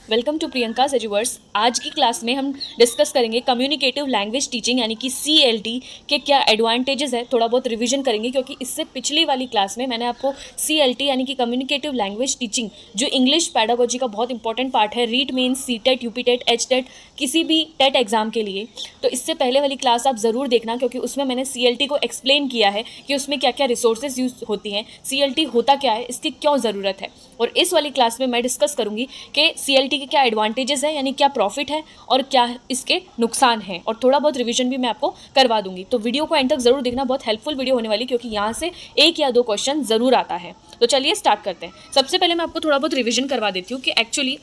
Welcome to Priyanka's एजुवर्स। आज की class में हम डिस्कस करेंगे कम्युनिकेटिव लैंग्वेज टीचिंग यानी कि CLT के क्या एडवांटेजेस है। थोड़ा बहुत रिवीजन करेंगे क्योंकि इससे पिछली वाली क्लास में मैंने आपको CLT यानी कि कम्युनिकेटिव लैंग्वेज टीचिंग जो इंग्लिश पैडागोजी का बहुत इंपॉर्टेंट पार्ट है, REET means CTET, UPTET, HTET, किसी भी टेट एग्जाम के लिए, तो इससे पहले वाली क्लास आप ज़रूर देखना क्योंकि उसमें मैंने CLT को एक्सप्लेन किया है कि उसमें क्या क्या रिसोर्सेज यूज होती हैं, CLT होता क्या है, इसकी क्यों ज़रूरत है। और इस वाली क्लास में मैं डिस्कस करूँगी कि CLT के क्या एडवांटेजेस है यानी क्या प्रॉफिट है और क्या इसके नुकसान हैं, और थोड़ा बहुत रिवीजन भी मैं आपको करवा दूंगी। तो वीडियो को एंड तक ज़रूर देखना, बहुत हेल्पफुल वीडियो होने वाली क्योंकि यहाँ से एक या दो क्वेश्चन ज़रूर आता है। तो चलिए स्टार्ट करते हैं। सबसे पहले मैं आपको थोड़ा बहुत रिवीजन करवा देती हूँ कि एक्चुअली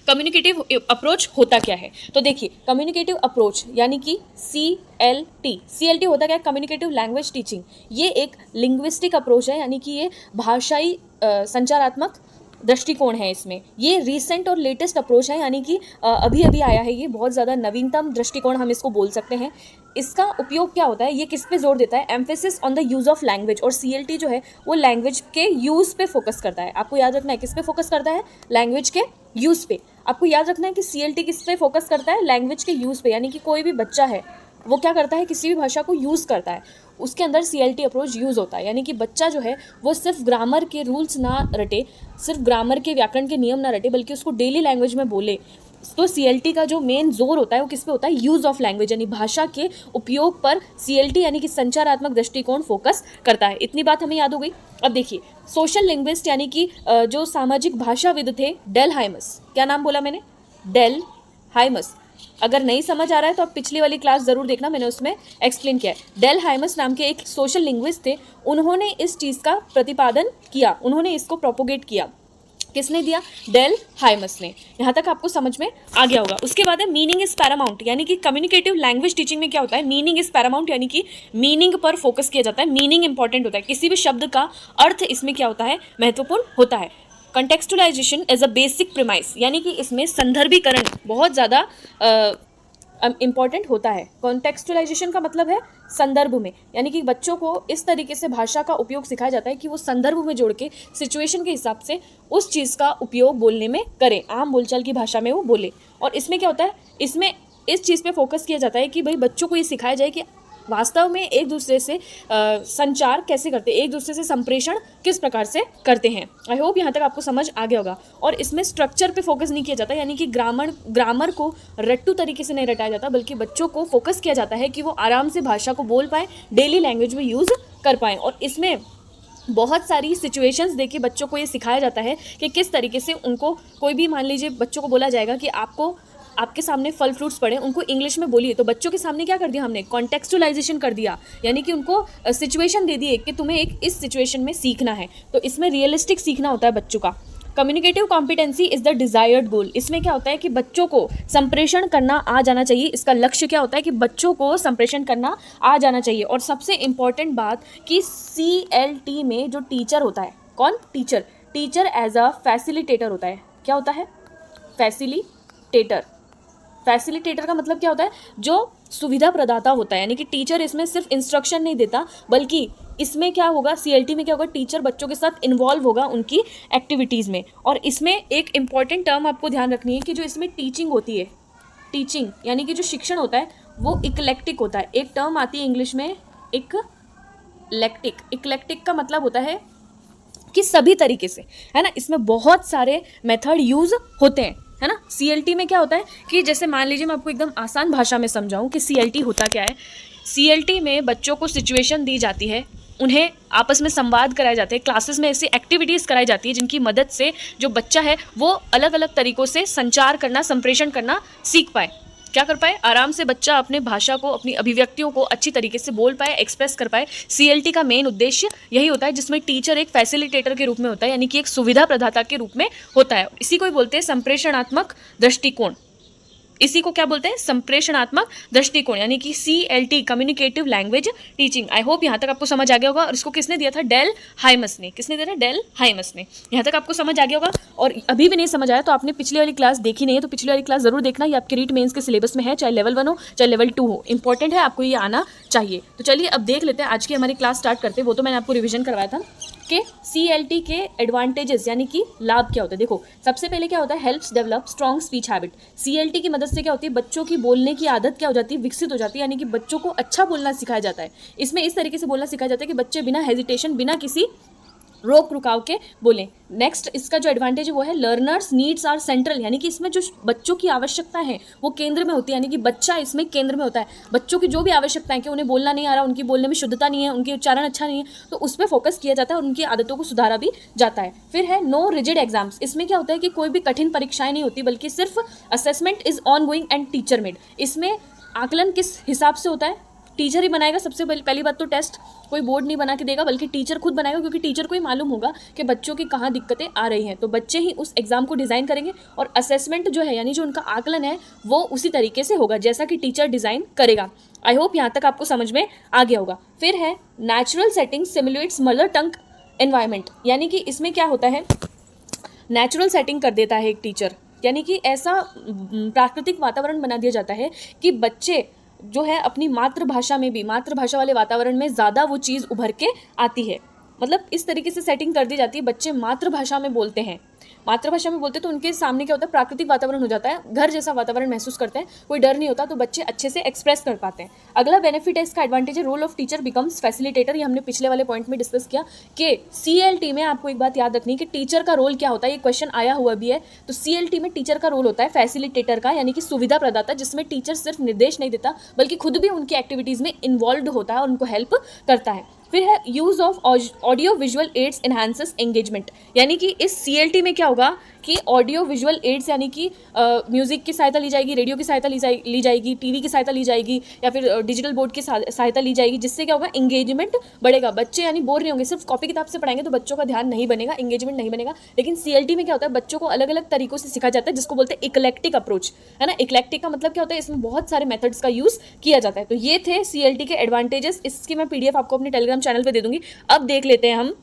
कम्युनिकेटिव अप्रोच होता क्या है। तो देखिए, कम्युनिकेटिव अप्रोच यानी कि CLT होता क्या है, कम्युनिकेटिव लैंग्वेज टीचिंग। ये एक लिंग्विस्टिक अप्रोच है यानी कि ये भाषाई संचारात्मक दृष्टिकोण है। इसमें ये रीसेंट और लेटेस्ट अप्रोच है यानी कि अभी अभी आया है, ये बहुत ज़्यादा नवीनतम दृष्टिकोण हम इसको बोल सकते हैं। इसका उपयोग क्या होता है, ये किस पे जोर देता है, emphasis on the use of language. और CLT जो है वो लैंग्वेज के यूज़ पे फोकस करता है। आपको याद रखना है किस पे फोकस करता है, लैंग्वेज के यूज़ पे। आपको याद रखना है कि CLT किस पे फोकस करता है, लैंग्वेज के यूज़ पे। यानी कि कोई भी बच्चा है वो क्या करता है, किसी भी भाषा को यूज़ करता है, उसके अंदर CLT अप्रोच यूज़ होता है। यानी कि बच्चा जो है वो सिर्फ ग्रामर के रूल्स ना रटे, सिर्फ ग्रामर के व्याकरण के नियम ना रटे, बल्कि उसको डेली लैंग्वेज में बोले। तो CLT का जो मेन जोर होता है वो किस पे होता है, यूज़ ऑफ लैंग्वेज यानी भाषा के उपयोग पर CLT यानी कि संचारात्मक दृष्टिकोण फोकस करता है। इतनी बात हमें याद हो गई। अब देखिए, सोशल लिंग्विस्ट यानी कि जो सामाजिक भाषाविद थे डेल हाइमस, क्या नाम बोला मैंने, डेल हाइमस। अगर नहीं समझ आ रहा है तो आप पिछली वाली क्लास ज़रूर देखना, मैंने उसमें एक्सप्लेन किया है। डेल हाइमस नाम के एक सोशल लिंग्विस्ट थे, उन्होंने इस चीज़ का प्रतिपादन किया, उन्होंने इसको प्रोपोगेट किया। किसने दिया, डेल हाइमस ने। यहाँ तक आपको समझ में आ गया होगा। उसके बाद है मीनिंग इज पैरामाउंट यानी कि कम्युनिकेटिव लैंग्वेज टीचिंग में क्या होता है, मीनिंग इज पैरामाउंट यानी कि मीनिंग पर फोकस किया जाता है। मीनिंग इंपॉर्टेंट होता है, किसी भी शब्द का अर्थ इसमें क्या होता है, महत्वपूर्ण होता है। कंटेक्सचुअलाइजेशन एज अ बेसिक प्रीमाइस यानी कि इसमें संदर्भीकरण बहुत ज़्यादा इम्पॉर्टेंट होता है। कॉन्टेक्सचुअलाइजेशन का मतलब है संदर्भ में, यानी कि बच्चों को इस तरीके से भाषा का उपयोग सिखाया जाता है कि वो संदर्भ में जोड़ के सिचुएशन के हिसाब से उस चीज़ का उपयोग बोलने में करें, आम बोलचाल की भाषा में वो बोले। और इसमें क्या होता है, इसमें इस चीज़ पे फोकस किया जाता है कि भाई बच्चों को ये सिखाया जाए कि वास्तव में एक दूसरे से संचार कैसे करते हैं, एक दूसरे से संप्रेषण किस प्रकार से करते हैं। आई होप यहाँ तक आपको समझ आ गया होगा। और इसमें स्ट्रक्चर पे फोकस नहीं किया जाता, यानी कि ग्रामर को रट्टू तरीके से नहीं रटाया जाता, बल्कि बच्चों को फोकस किया जाता है कि वो आराम से भाषा को बोल पाएँ, डेली लैंग्वेज में यूज़ कर पाएँ। और इसमें बहुत सारी सिचुएशंस देके बच्चों को ये सिखाया जाता है कि किस तरीके से उनको, कोई भी मान लीजिए बच्चों को बोला जाएगा कि आपके सामने फल फ्रूट्स पड़े, उनको इंग्लिश में बोलिए, तो बच्चों के सामने क्या कर दिया हमने, कॉन्टेक्सचुअलाइजेशन कर दिया, यानी कि उनको सिचुएशन दे दिए कि तुम्हें एक इस सिचुएशन में सीखना है। तो इसमें रियलिस्टिक सीखना होता है बच्चों का। Communicative competency is the desired goal. इसमें क्या होता है कि बच्चों को संप्रेषण करना आ जाना चाहिए। इसका लक्ष्य क्या होता है कि बच्चों को संप्रेषण करना आ जाना चाहिए। और सबसे इंपॉर्टेंट बात कि CLT में जो टीचर होता है, कौन, टीचर एज अ फैसिलिटेटर होता है। क्या होता है, फैसिलिटेटर का मतलब क्या होता है, जो सुविधा प्रदाता होता है। यानी कि टीचर इसमें सिर्फ इंस्ट्रक्शन नहीं देता, बल्कि इसमें क्या होगा, CLT में क्या होगा, टीचर बच्चों के साथ इन्वॉल्व होगा उनकी एक्टिविटीज़ में। और इसमें एक इम्पॉर्टेंट टर्म आपको ध्यान रखनी है कि जो इसमें टीचिंग होती है, टीचिंग यानी कि जो शिक्षण होता है वो इक्लेक्टिक होता है। एक टर्म आती है इंग्लिश में, इक्लेक्टिक का मतलब होता है कि सभी तरीके से, है ना, इसमें बहुत सारे मेथड यूज़ होते हैं, है ना। CLT में क्या होता है कि जैसे मान लीजिए मैं आपको एकदम आसान भाषा में समझाऊं कि CLT होता क्या है। CLT में बच्चों को सिचुएशन दी जाती है, उन्हें आपस में संवाद कराए जाते हैं, क्लासेस में ऐसी एक्टिविटीज़ कराई जाती है जिनकी मदद से जो बच्चा है वो अलग अलग तरीक़ों से संचार करना, संप्रेषण करना सीख पाए। क्या कर पाए, आराम से बच्चा अपने भाषा को, अपनी अभिव्यक्तियों को अच्छी तरीके से बोल पाए, एक्सप्रेस कर पाए। CLT का मेन उद्देश्य यही होता है, जिसमें टीचर एक फैसिलिटेटर के रूप में होता है, यानी कि एक सुविधा प्रदाता के रूप में होता है। इसी को ही बोलते हैं संप्रेषणात्मक दृष्टिकोण। इसी को क्या बोलते हैं, संप्रेषणात्मक दृष्टिकोण, यानी कि CLT communicative language teaching. I hope यहाँ तक आपको समझ आ गया होगा। और इसको किसने दिया था, डेल हाइमस ने। किसने दिया था, डेल हाइमस ने। यहाँ तक आपको समझ आ गया होगा। और अभी भी नहीं समझ आया तो आपने पिछली वाली क्लास देखी नहीं है, तो पिछली वाली क्लास जरूर देखना, ये आपके रीट मेंस के सिलेबस में है, चाहे लेवल 1 हो चाहे लेवल 2 हो, इंपॉर्टेंट है, आपको ये आना चाहिए। तो चलिए अब देख लेते हैं, आज की हमारी क्लास स्टार्ट करते हैं। वो तो मैंने आपको रिविजन करवाया था कि CLT के एडवांटेजेस यानी कि लाभ क्या होता है। देखो सबसे पहले क्या होता है, helps develop strong speech habit. CLT की मदद से क्या होती है, बच्चों की बोलने की आदत क्या हो जाती है, विकसित हो जाती है, यानी कि बच्चों को अच्छा बोलना सिखाया जाता है। इसमें इस तरीके से बोलना सिखाया जाता है कि बच्चे बिना हेजिटेशन, बिना किसी रोक रुकाव के बोलें। नेक्स्ट इसका जो एडवांटेज है वो है लर्नर्स नीड्स आर सेंट्रल, यानी कि इसमें जो बच्चों की आवश्यकता है वो केंद्र में होती है, यानी कि बच्चा इसमें केंद्र में होता है। बच्चों की जो भी आवश्यकता है कि उन्हें बोलना नहीं आ रहा, उनकी बोलने में शुद्धता नहीं है, उनकी उच्चारण अच्छा नहीं है, तो उस पर फोकस किया जाता है और उनकी आदतों को सुधारा भी जाता है। फिर है नो रिजिड एग्जाम्स। इसमें क्या होता है कि कोई भी कठिन परीक्षाएं नहीं होती, बल्कि सिर्फ assessment is on going and teacher made. इसमें आकलन किस हिसाब से होता है, टीचर ही बनाएगा। सबसे पहली बात तो टेस्ट कोई बोर्ड नहीं बना के देगा, बल्कि टीचर खुद बनाएगा, क्योंकि टीचर को ही मालूम होगा कि बच्चों की कहाँ दिक्कतें आ रही हैं, तो बच्चे ही उस एग्जाम को डिज़ाइन करेंगे और असेसमेंट जो है यानी जो उनका आकलन है वो उसी तरीके से होगा जैसा कि टीचर डिज़ाइन करेगा। आई होप यहाँ तक आपको समझ में आ गया होगा। फिर है natural setting simulates mother tongue environment, यानी कि इसमें क्या होता है, नेचुरल सेटिंग कर देता है एक टीचर, यानी कि ऐसा प्राकृतिक वातावरण बना दिया जाता है कि बच्चे जो है अपनी मातृभाषा में भी, मातृभाषा वाले वातावरण में ज़्यादा वो चीज़ उभर के आती है। मतलब इस तरीके से सेटिंग कर दी जाती है, बच्चे मातृभाषा में बोलते हैं, मातृभाषा में बोलते तो उनके सामने क्या होता है, प्राकृतिक वातावरण हो जाता है, घर जैसा वातावरण महसूस करते हैं, कोई डर नहीं होता, तो बच्चे अच्छे से एक्सप्रेस कर पाते हैं। अगला बेनिफिट है इसका एडवांटेज है role of teacher becomes facilitator. ये हमने पिछले वाले पॉइंट में डिस्कस किया कि CLT में आपको एक बात याद रखनी है कि टीचर का रोल क्या होता है, ये क्वेश्चन आया हुआ भी है। तो CLT में टीचर का रोल होता है फैसिलिटेटर का, यानी कि सुविधा प्रदाता, जिसमें टीचर सिर्फ निर्देश नहीं देता बल्कि खुद भी उनकी एक्टिविटीज़ में इन्वॉल्व होता है और उनको हेल्प करता है। फिर है use of audio visual aids enhances engagement, यानी कि इस CLT में क्या होगा कि ऑडियो विजुअल एड्स यानी कि म्यूज़िक की सहायता ली जाएगी, रेडियो की सहायता ली जाएगी, TV की सहायता ली जाएगी, या फिर डिजिटल बोर्ड की सहायता ली जाएगी, जिससे क्या होगा, इंगेजमेंट बढ़ेगा। बच्चे यानी बोर नहीं होंगे, सिर्फ कॉपी किताब से पढ़ाएंगे तो बच्चों का ध्यान नहीं बनेगा, इंगेजमेंट नहीं बनेगा। लेकिन CLT में क्या होता है, बच्चों को अलग अलग तरीकों से सिखाया जाता है, जिसको बोलते हैं इक्लेक्टिक अप्रोच, है ना। इक्लेक्टिक का मतलब क्या होता है, इसमें बहुत सारे मेथड्स का यूज़ किया जाता है। तो ये थे CLT के एडवांटेजेस, इसकी मैं PDF आपको अपने टेलीग्राम चैनल पर दे दूंगी। अब देख लेते हैं हम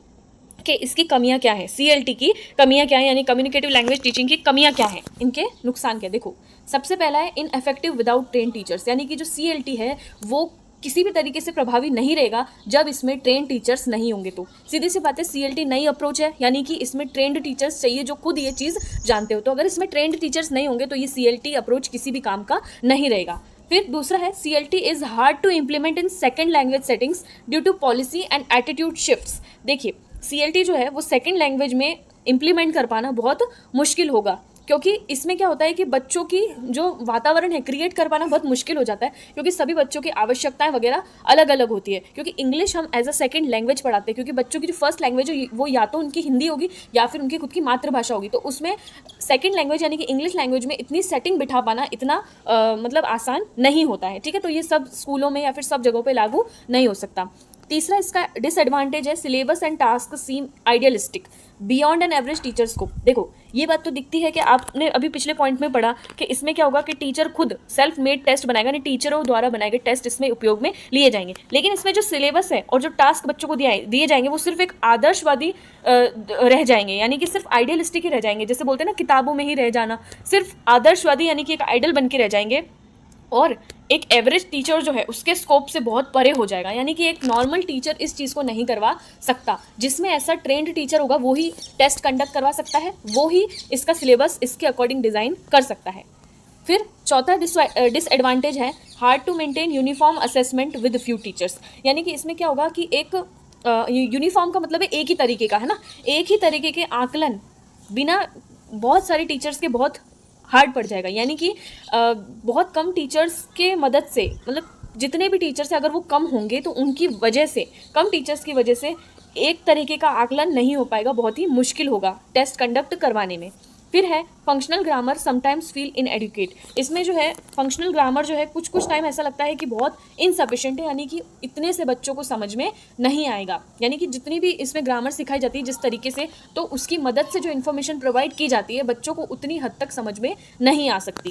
कि इसकी कमियां क्या हैं, CLT की कमियां क्या हैं, यानी कम्युनिकेटिव लैंग्वेज टीचिंग की कमियां क्या हैं, इनके नुकसान क्या। देखो सबसे पहला है इनएफेक्टिव विदाउट ट्रेन टीचर्स, यानी कि जो CLT है वो किसी भी तरीके से प्रभावी नहीं रहेगा जब इसमें ट्रेन टीचर्स नहीं होंगे। तो सीधी सी बात है, CLT नई अप्रोच है, यानी कि इसमें ट्रेंड टीचर्स चाहिए जो खुद ये चीज़ जानते हो। तो अगर इसमें ट्रेंड टीचर्स नहीं होंगे तो ये CLT अप्रोच किसी भी काम का नहीं रहेगा। फिर दूसरा है CLT is hard to implement in second language settings due to policy and attitude shifts. देखिए CLT जो है वो सेकेंड लैंग्वेज में इम्प्लीमेंट कर पाना बहुत मुश्किल होगा, क्योंकि इसमें क्या होता है कि बच्चों की जो वातावरण है क्रिएट कर पाना बहुत मुश्किल हो जाता है, क्योंकि सभी बच्चों की आवश्यकताएं वगैरह अलग अलग होती है। क्योंकि इंग्लिश हम एज अ सेकंड लैंग्वेज पढ़ाते हैं, क्योंकि बच्चों की जो फर्स्ट लैंग्वेज है वो या तो उनकी हिंदी होगी या फिर उनकी खुद की मातृभाषा होगी, तो उसमें सेकंड लैंग्वेज यानी कि इंग्लिश लैंग्वेज में इतनी सेटिंग बिठा पाना इतना मतलब आसान नहीं होता है। ठीक है, तो ये सब स्कूलों में या फिर सब जगहों पर लागू नहीं हो सकता। तीसरा इसका डिसएडवांटेज है syllabus and task seem idealistic beyond an average teacher scope. देखो ये बात तो दिखती है कि आपने अभी पिछले पॉइंट में पढ़ा कि इसमें क्या होगा कि टीचर खुद सेल्फ मेड टेस्ट बनाएगा, नहीं टीचरों द्वारा बनाए गए टेस्ट इसमें उपयोग में लिए जाएंगे। लेकिन इसमें जो सिलेबस है और जो टास्क बच्चों को दिए जाएंगे वो सिर्फ एक आदर्शवादी रह जाएंगे, यानी कि सिर्फ आइडियलिस्टिक ही रह जाएंगे। जैसे बोलते हैं ना किताबों में ही रह जाना, सिर्फ आदर्शवादी यानी कि एक आइडल बन के रह जाएंगे, और एक एवरेज टीचर जो है उसके स्कोप से बहुत परे हो जाएगा। यानी कि एक नॉर्मल टीचर इस चीज़ को नहीं करवा सकता। जिसमें ऐसा ट्रेंड टीचर होगा वो ही टेस्ट कंडक्ट करवा सकता है, वो ही इसका सिलेबस इसके अकॉर्डिंग डिज़ाइन कर सकता है। फिर चौथा डिसएडवांटेज है hard to maintain uniform assessment with few teachers. यानी कि इसमें क्या होगा कि एक यूनिफॉर्म का मतलब है एक ही तरीके का, है ना, एक ही तरीके के आकलन बिना बहुत सारे टीचर्स के बहुत हार्ड पड़ जाएगा। यानी कि बहुत कम टीचर्स के मदद से, मतलब जितने भी टीचर्स हैं अगर वो कम होंगे तो उनकी वजह से, कम टीचर्स की वजह से एक तरीके का आकलन नहीं हो पाएगा, बहुत ही मुश्किल होगा टेस्ट कंडक्ट करवाने में। फिर है functional grammar sometimes feel inadequate. इसमें जो है फंक्शनल ग्रामर जो है कुछ कुछ टाइम ऐसा लगता है कि बहुत इनसफिशिएंट है, यानी कि इतने से बच्चों को समझ में नहीं आएगा। यानी कि जितनी भी इसमें ग्रामर सिखाई जाती है जिस तरीके से, तो उसकी मदद से जो इन्फॉर्मेशन प्रोवाइड की जाती है बच्चों को उतनी हद तक समझ में नहीं आ सकती।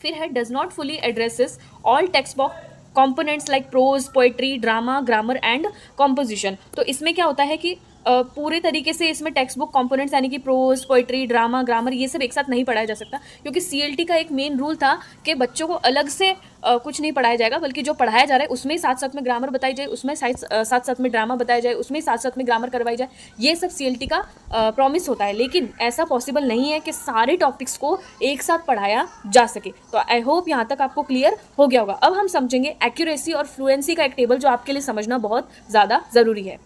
फिर है does not fully addresses all text book components like prose, poetry, drama, grammar and composition. तो इसमें क्या होता है कि पूरे तरीके से इसमें टेक्स्ट बुक कंपोनेंट्स यानी कि प्रोज, पोइट्री, ड्रामा, ग्रामर ये सब एक साथ नहीं पढ़ाया जा सकता, क्योंकि सीएलटी का एक मेन रूल था कि बच्चों को अलग से कुछ नहीं पढ़ाया जाएगा, बल्कि जो पढ़ाया जा रहा है उसमें साथ साथ में ग्रामर बताई जाए, उसमें साथ साथ में ड्रामा बताया जाए, उसमें साथ साथ में ग्रामर करवाई जाए। ये सब सीएलटी का प्रॉमिस होता है, लेकिन ऐसा पॉसिबल नहीं है कि सारे टॉपिक्स को एक साथ पढ़ाया जा सके। तो आई होप यहाँ तक आपको क्लियर हो गया होगा। अब हम समझेंगे एक्यूरेसी और फ्लुएंसी का एक टेबल जो आपके लिए समझना बहुत ज़्यादा ज़रूरी है।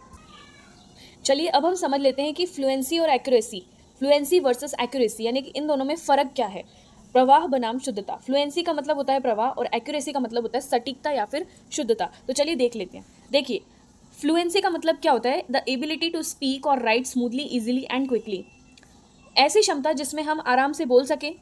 चलिए अब हम समझ लेते हैं कि फ्लुएंसी और एक्यूरेसी, फ्लुएंसी वर्सेस एक्यूरेसी यानी कि इन दोनों में फ़र्क क्या है। प्रवाह बनाम शुद्धता, फ्लुएंसी का मतलब होता है प्रवाह और एक्यूरेसी का मतलब होता है सटीकता या फिर शुद्धता। तो चलिए देख लेते हैं। देखिए, फ्लुएंसी का मतलब क्या होता है, द एबिलिटी टू स्पीक और right smoothly, easily and quickly. ऐसी क्षमता जिसमें हम आराम से बोल सकें,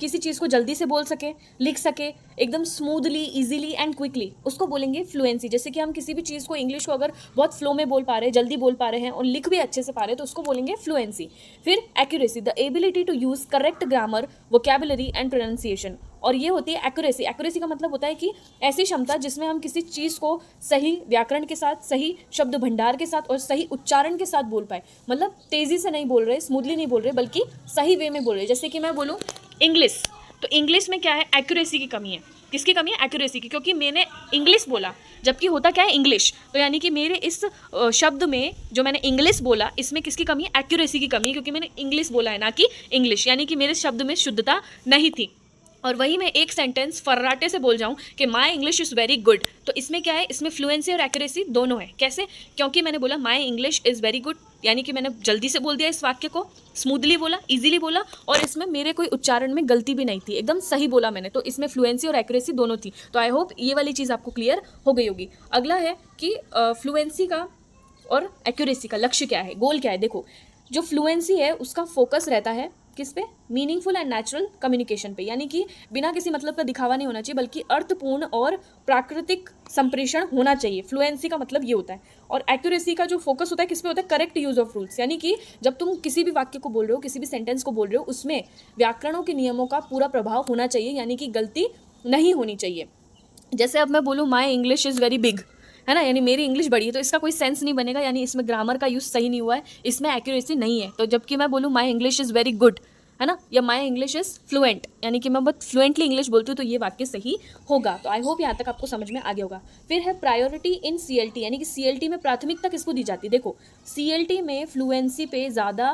किसी चीज़ को जल्दी से बोल सके, लिख सके एकदम स्मूथली, इजीली एंड क्विकली, उसको बोलेंगे फ्लुएंसी। जैसे कि हम किसी भी चीज़ को, इंग्लिश को अगर बहुत फ्लो में बोल पा रहे हैं, जल्दी बोल पा रहे हैं और लिख भी अच्छे से पा रहे हैं, तो उसको बोलेंगे फ्लुएंसी। फिर accuracy, the ability to use correct grammar, vocabulary and pronunciation. और ये होती है एक्यूरेसी। एक्यूरेसी का मतलब होता है कि ऐसी क्षमता जिसमें हम किसी चीज़ को सही व्याकरण के साथ, सही शब्द भंडार के साथ और सही उच्चारण के साथ बोल पाए। मतलब तेज़ी से नहीं बोल रहे, स्मूथली नहीं बोल रहे, बल्कि सही वे में बोल रहे। जैसे कि मैं बोलूँ इंग्लिश, तो इंग्लिश में क्या है, एक्यूरेसी की कमी है। किसकी कमी है, एक्यूरेसी की, क्योंकि मैंने इंग्लिश बोला, जबकि होता क्या है इंग्लिश। तो यानी कि मेरे इस शब्द में जो मैंने इंग्लिश बोला, इसमें किसकी कमी है, एक्यूरेसी की कमी है, क्योंकि मैंने इंग्लिश बोला है ना कि इंग्लिश, यानी कि मेरे शब्द में शुद्धता नहीं थी। और वही मैं एक सेंटेंस फर्राटे से बोल जाऊँ कि my English is very good, तो इसमें क्या है, इसमें फ्लुएंसी और एक्यूरेसी दोनों है। कैसे, क्योंकि मैंने बोला my English is very good, यानी कि मैंने जल्दी से बोल दिया इस वाक्य को, स्मूथली बोला, इजीली बोला, और इसमें मेरे कोई उच्चारण में गलती भी नहीं थी, एकदम सही बोला मैंने। तो इसमें फ्लुएंसी और एक्यूरेसी दोनों थी। तो आई होप ये वाली चीज़ आपको क्लियर हो गई होगी। अगला है कि फ्लुएंसी का और एक्यूरेसी का लक्ष्य क्या है, गोल क्या है। देखो, जो फ्लुएंसी है उसका फोकस रहता है किस पे, मीनिंगफुल एंड नेचुरल कम्युनिकेशन पे, यानी कि बिना किसी मतलब का दिखावा नहीं होना चाहिए, बल्कि अर्थपूर्ण और प्राकृतिक संप्रेषण होना चाहिए। फ्लुएंसी का मतलब ये होता है। और एक्यूरेसी का जो फोकस होता है किस पे होता है, करेक्ट यूज ऑफ रूल्स, यानी कि जब तुम किसी भी वाक्य को बोल रहे हो, किसी भी सेंटेंस को बोल रहे हो, उसमें व्याकरणों के नियमों का पूरा प्रभाव होना चाहिए, यानी कि गलती नहीं होनी चाहिए। जैसे अब मैं बोलूँ my English is very big, है ना, यानी मेरी इंग्लिश बड़ी है, तो इसका कोई सेंस नहीं बनेगा, यानी इसमें ग्रामर का यूज़ सही नहीं हुआ है, इसमें एक्यूरेसी नहीं है। तो जबकि मैं बोलूँ my English is very good, है ना, या माई इंग्लिश इज़ फ्लुएंट, यानी कि मैं बहुत फ्लुएंटली इंग्लिश बोलती हूँ, तो ये वाक्य सही होगा। तो आई होप यहाँ तक आपको समझ में आ गया होगा। फिर है प्रायोरिटी इन सीएलटी, यानी कि सीएलटी में प्राथमिकता किसको दी जाती है। देखो, सीएलटी में फ्लुएंसी पे ज़्यादा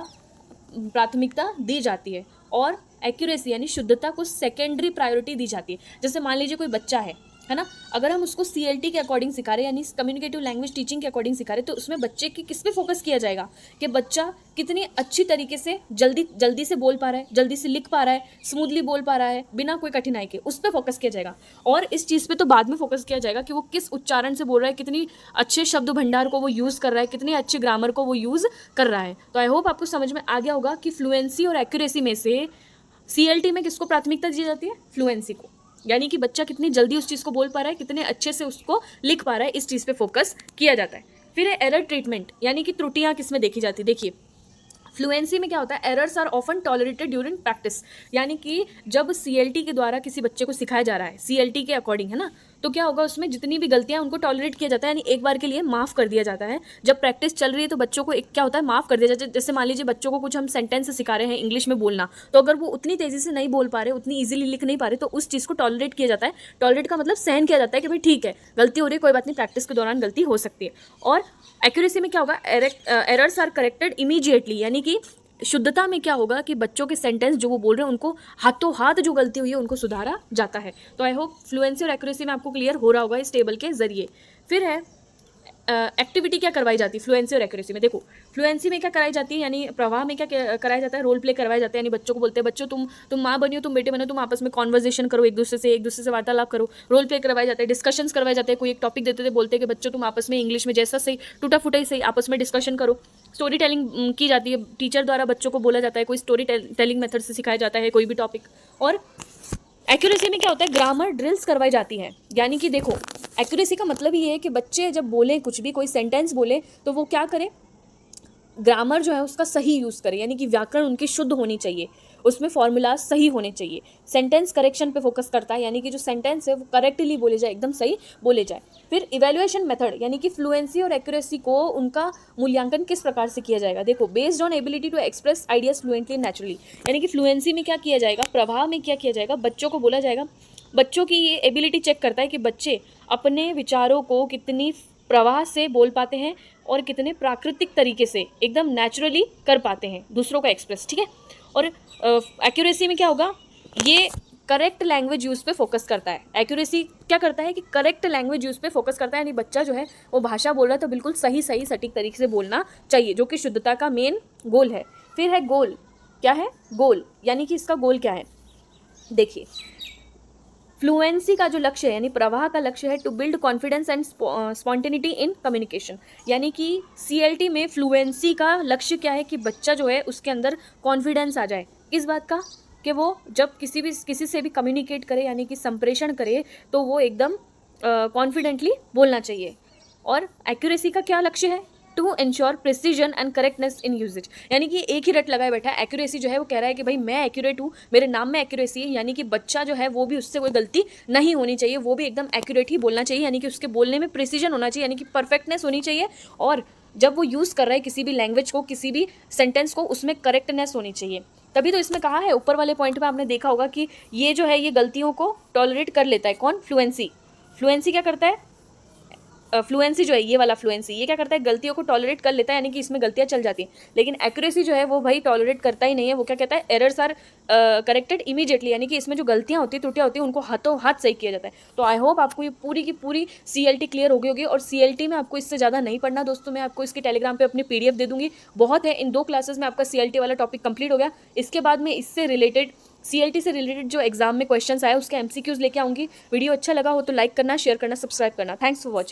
प्राथमिकता दी जाती है और एक्यूरेसी यानी शुद्धता को सेकेंडरी प्रायोरिटी दी जाती है। जैसे मान लीजिए कोई बच्चा है ना, अगर हम उसको सीएलटी के अकॉर्डिंग सिखा रहे हैं, यानी कम्युनिकेटिव लैंग्वेज टीचिंग के अकॉर्डिंग सिखा रहे हैं, तो उसमें बच्चे की किस पे फोकस किया जाएगा कि बच्चा कितनी अच्छी तरीके से जल्दी से बोल पा रहा है, जल्दी से लिख पा रहा है, स्मूथली बोल पा रहा है बिना कोई कठिनाई के, उस पर फोकस किया जाएगा। और इस चीज़ पे तो बाद में फोकस किया जाएगा कि वो किस उच्चारण से बोल रहा है, कितनी अच्छे शब्द भंडार को वो यूज़ कर रहा है, कितने अच्छे ग्रामर को वो यूज़ कर रहा है। तो आई होप आपको समझ में आ गया होगा कि फ्लुएंसी और एक्यूरेसी में से सीएलटी में किसको प्राथमिकता दी जाती है, फ्लुएंसी को, यानी कि बच्चा कितनी जल्दी उस चीज़ को बोल पा रहा है, कितने अच्छे से उसको लिख पा रहा है, इस चीज़ पे फोकस किया जाता है। फिर है एरर ट्रीटमेंट, यानी कि त्रुटियां किस में देखी जाती है। देखिए, फ्लुएंसी में क्या होता है, errors are often tolerated during practice, यानी कि जब सीएलटी के द्वारा किसी बच्चे को सिखाया जा रहा है सीएलटी के अकॉर्डिंग, है ना, तो क्या होगा, उसमें जितनी भी गलतियां उनको टॉलरेट किया जाता है, यानी एक बार के लिए माफ़ कर दिया जाता है। जब प्रैक्टिस चल रही है तो बच्चों को एक क्या होता है, माफ़ कर दिया जाता है। जैसे मान लीजिए बच्चों को कुछ हम सेंटेंस सिखा रहे हैं इंग्लिश में बोलना, तो अगर वो उतनी तेज़ी से नहीं बोल पा रहे, उतनी ईजिली लिख नहीं पा रहे, तो उस चीज़ को टॉलरेट किया जाता है। टॉलरेट का मतलब सहन किया जाता है कि भाई ठीक है, गलती हो रही है, कोई बात नहीं, प्रैक्टिस के दौरान गलती हो सकती है। और एक्यूरेसी में क्या होगा, एरर्स आर करेक्टेड इमीडिएटली, यानी कि शुद्धता में क्या होगा कि बच्चों के सेंटेंस जो वो बोल रहे हैं उनको हाथों हाथ जो गलती हुई है उनको सुधारा जाता है। तो आई होप फ्लुएंसी और एक्यूरेसी में आपको क्लियर हो रहा होगा इस टेबल के जरिए। फिर है एक्टिविटी क्या करवाई जाती है फ्लुएंसी और एक्यूरेसी में। देखो, फ्लुएंसी में क्या कराई जाती है, यानी प्रवाह में क्या कराया जाता है, रोल प्ले करवाया जाता है, यानी बच्चों को बोलते हैं बच्चों तुम माँ बनियो, तुम बेटे बनो, तुम आपस में कॉन्वर्जेशन करो, एक दूसरे से वार्तालाप करो। रोल प्ले करवाए जाते हैं, डिस्कशंस करवाए जाते हैं, कोई एक टॉपिक देते थे, बोलते हैं कि बच्चों तुम आपस में इंग्लिश में जैसा सही टूटा फूटा ही सही आपस में डिस्कशन करो। स्टोरी टेलिंग की जाती है, टीचर द्वारा बच्चों को बोला जाता है, कोई स्टोरी टेलिंग मेथड से सिखाया जाता है कोई भी टॉपिक। और एक्यूरेसी में क्या होता है, ग्रामर ड्रिल्स करवाई जाती हैं, यानी कि देखो एक्यूरेसी का मतलब ये है कि बच्चे जब बोले कुछ भी, कोई सेंटेंस बोले, तो वो क्या करें, ग्रामर जो है उसका सही यूज़ करें, यानी कि व्याकरण उनकी शुद्ध होनी चाहिए, उसमें फॉर्मूलाज सही होने चाहिए। सेंटेंस करेक्शन पे फोकस करता है, यानी कि जो सेंटेंस है वो करेक्टली बोले जाए, एकदम सही बोले जाए। फिर इवैल्यूएशन मेथड, यानी कि फ्लुएंसी और एक्यूरेसी को उनका मूल्यांकन किस प्रकार से किया जाएगा। देखो, based on ability to express ideas fluently naturally, यानी कि फ्लुएंसी में क्या किया जाएगा, प्रभाव में क्या किया जाएगा, बच्चों को बोला जाएगा। बच्चों की ये एबिलिटी चेक करता है कि बच्चे अपने विचारों को कितनी प्रवाह से बोल पाते हैं और कितने प्राकृतिक तरीके से एकदम नेचुरली कर पाते हैं दूसरों का एक्सप्रेस, ठीक है। और एक्यूरेसी में क्या होगा, ये करेक्ट लैंग्वेज यूज़ पे फोकस करता है। एक्यूरेसी क्या करता है कि करेक्ट लैंग्वेज यूज़ पे फोकस करता है, यानी बच्चा जो है वो भाषा बोल रहा है तो बिल्कुल सही सटीक तरीके से बोलना चाहिए, जो कि शुद्धता का मेन गोल है। फिर है गोल, क्या है गोल, यानी कि इसका गोल क्या है। देखिए, फ्लुएंसी का जो लक्ष्य है, यानी प्रवाह का लक्ष्य है to build confidence and spontaneity in communication, यानी कि सीएलटी में फ्लुएंसी का लक्ष्य क्या है कि बच्चा जो है उसके अंदर कॉन्फिडेंस आ जाए। किस बात का, कि वो जब किसी से भी कम्युनिकेट करे, यानी कि संप्रेषण करे, तो वो एकदम कॉन्फिडेंटली बोलना चाहिए। और एक्यूरेसी का क्या लक्ष्य है, to ensure precision and correctness in usage, यानी कि एक ही रट लगाए बैठा है। एक्यूरेसी जो है वो कह रहा है कि भाई मैं एक्यूरेट हूँ, मेरे नाम में एक्यूरेसी है, यानी कि बच्चा जो है वो भी उससे कोई गलती नहीं होनी चाहिए, वो भी एकदम एक्यूरेट ही बोलना चाहिए, यानी कि उसके बोलने में प्रिसीजन होना चाहिए, यानी कि परफेक्टनेस होनी चाहिए। और जब वो यूज़ कर रहा है किसी भी लैंग्वेज को, किसी भी सेंटेंस को, उसमें करेक्टनेस होनी चाहिए। तभी तो इसमें कहा है, ऊपर वाले पॉइंट में आपने देखा होगा कि ये जो है ये गलतियों को टॉलरेट कर लेता है। कौन, फ्लुएंसी। फ्लुएंसी क्या करता है, फ्लुएंसी जो है ये वाला फ्लुएंसी, ये क्या करता है, गलतियों को टॉलरेट कर लेता है, यानी कि इसमें गलतियां चल जाती हैं। लेकिन एक्यूरेसी जो है वो भाई टॉलरेट करता ही नहीं है, वो क्या कहता है, एरर्स आर करेक्टेड इमीडिएटली, यानी कि इसमें जो गलतियां होती हैं, त्रुटियां होती हैं, उनको हाथों हाथ सही किया जाता है। तो आई होप आपको ये पूरी की पूरी सीएलटी क्लियर हो गई होगी। और सीएलटी में आपको इससे ज़्यादा नहीं पढ़ना दोस्तों, मैं आपको इसके टेलीग्राम पे अपनी पीडीएफ दे दूंगी, बहुत है। इन 2 क्लासेस में आपका सीएलटी वाला टॉपिक कंप्लीट हो गया। इसके बाद में इससे रिलेटेड, सीएलटी से रिलेटेड जो एग्जाम में क्वेश्चंस आए उसके एमसीक्यूज लेके आऊंगी। वीडियो अच्छा लगा हो तो लाइक करना, शेयर करना, सब्सक्राइब करना। Thanks for watching.